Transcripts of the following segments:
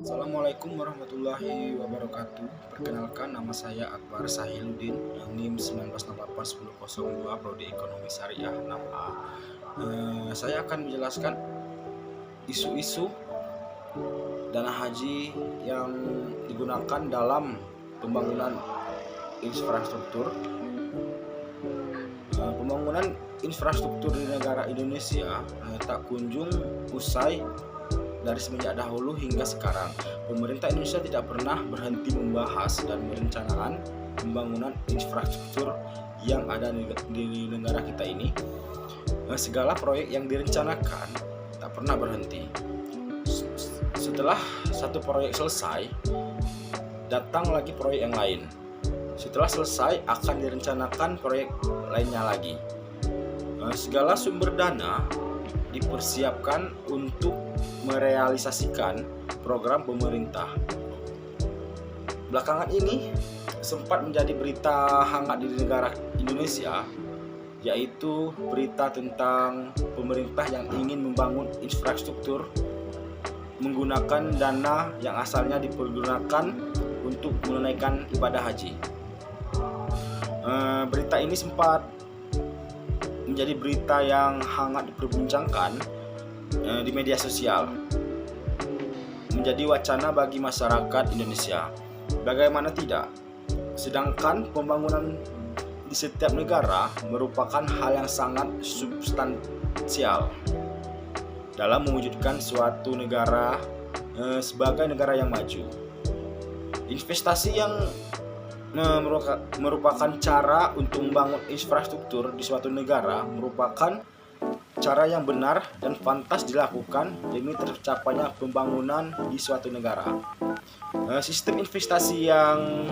Assalamualaikum warahmatullahi wabarakatuh. Perkenalkan, nama saya Akbar Sahiludin, NIM 1988-1002, Prodi Ekonomi Syariah 6A. Saya akan menjelaskan isu-isu dana haji yang digunakan dalam pembangunan infrastruktur. Pembangunan infrastruktur di negara Indonesia tak kunjung usai. Dari semenjak dahulu hingga sekarang, pemerintah Indonesia tidak pernah berhenti membahas dan merencanakan pembangunan infrastruktur yang ada di negara kita ini. Segala proyek yang direncanakan tak pernah berhenti. Setelah satu proyek selesai, datang lagi proyek yang lain. Setelah selesai, akan direncanakan proyek lainnya lagi. Segala sumber dana dipersiapkan untuk merealisasikan program pemerintah. Belakangan ini sempat menjadi berita hangat di negara Indonesia, yaitu berita tentang pemerintah yang ingin membangun infrastruktur menggunakan dana yang asalnya dipergunakan untuk menunaikan ibadah haji. Berita ini sempat menjadi berita yang hangat diperbincangkan di media sosial, menjadi wacana bagi masyarakat Indonesia. Bagaimana tidak? Sedangkan pembangunan di setiap negara merupakan hal yang sangat substansial dalam mewujudkan suatu negara sebagai negara yang maju. Investasi yang merupakan cara untuk membangun infrastruktur di suatu negara merupakan cara yang benar dan pantas dilakukan demi tercapainya pembangunan di suatu negara. Sistem investasi yang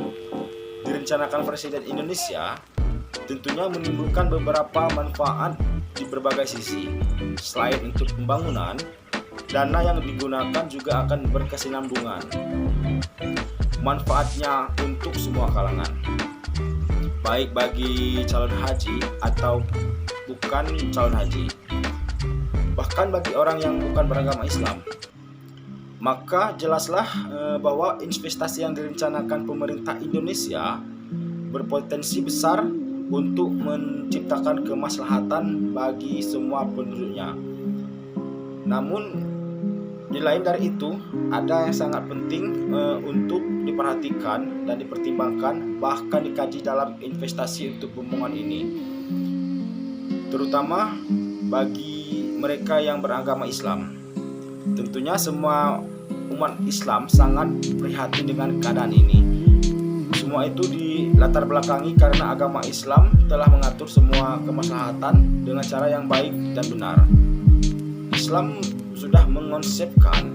direncanakan Presiden Indonesia tentunya menimbulkan beberapa manfaat di berbagai sisi. Selain untuk pembangunan, dana yang digunakan juga akan berkesinambungan. Manfaatnya untuk semua kalangan, baik bagi calon haji atau bukan calon haji, bahkan bagi orang yang bukan beragama Islam. Maka jelaslah bahwa investasi yang direncanakan pemerintah Indonesia berpotensi besar untuk menciptakan kemaslahatan bagi semua penduduknya. Namun di lain dari itu, ada yang sangat penting untuk diperhatikan dan dipertimbangkan, bahkan dikaji dalam investasi untuk pembangunan ini, terutama bagi mereka yang beragama Islam. Tentunya semua umat Islam sangat prihatin dengan keadaan ini. Semua itu dilatar belakangi karena agama Islam telah mengatur semua kemaslahatan dengan cara yang baik dan benar. Islam sudah mengonsepkan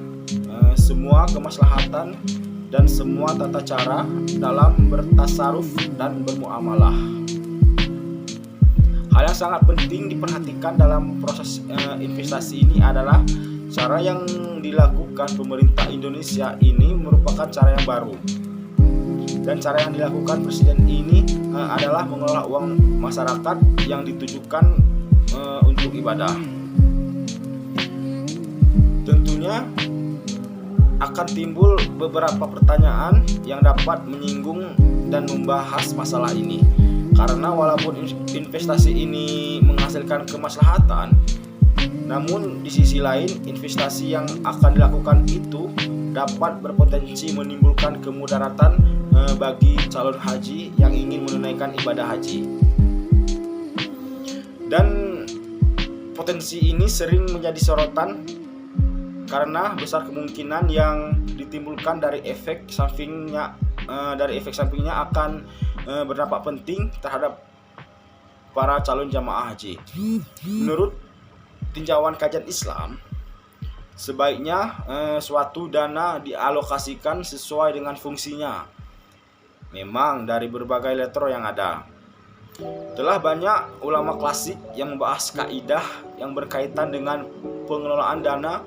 semua kemaslahatan dan semua tata cara dalam bertasaruf dan bermuamalah. Hal yang sangat penting diperhatikan dalam proses investasi ini adalah cara yang dilakukan pemerintah Indonesia ini merupakan cara yang baru. Dan cara yang dilakukan Presiden ini adalah mengelola uang masyarakat yang ditujukan untuk ibadah. Tentunya akan timbul beberapa pertanyaan yang dapat menyinggung dan membahas masalah ini. Karena walaupun investasi ini menghasilkan kemaslahatan, namun di sisi lain investasi yang akan dilakukan itu dapat berpotensi menimbulkan kemudaratan bagi calon haji yang ingin menunaikan ibadah haji. Dan potensi ini sering menjadi sorotan karena besar kemungkinan yang ditimbulkan dari efek sampingnya akan berdampak penting terhadap para calon jamaah haji. Menurut tinjauan kajian Islam, sebaiknya suatu dana dialokasikan sesuai dengan fungsinya. Memang dari berbagai letro yang ada, telah banyak ulama klasik yang membahas kaidah yang berkaitan dengan pengelolaan dana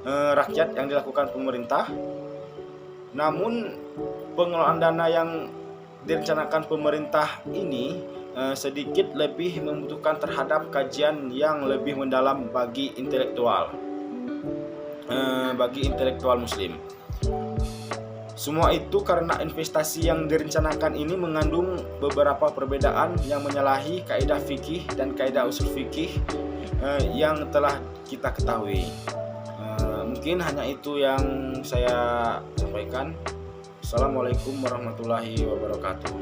rakyat yang dilakukan pemerintah. Namun pengelolaan dana yang direncanakan pemerintah ini sedikit lebih membutuhkan terhadap kajian yang lebih mendalam bagi intelektual Muslim. Semua itu karena investasi yang direncanakan ini mengandung beberapa perbedaan yang menyalahi kaidah fikih dan kaidah usul fikih yang telah kita ketahui. Mungkin hanya itu yang saya sampaikan. Assalamualaikum warahmatullahi wabarakatuh.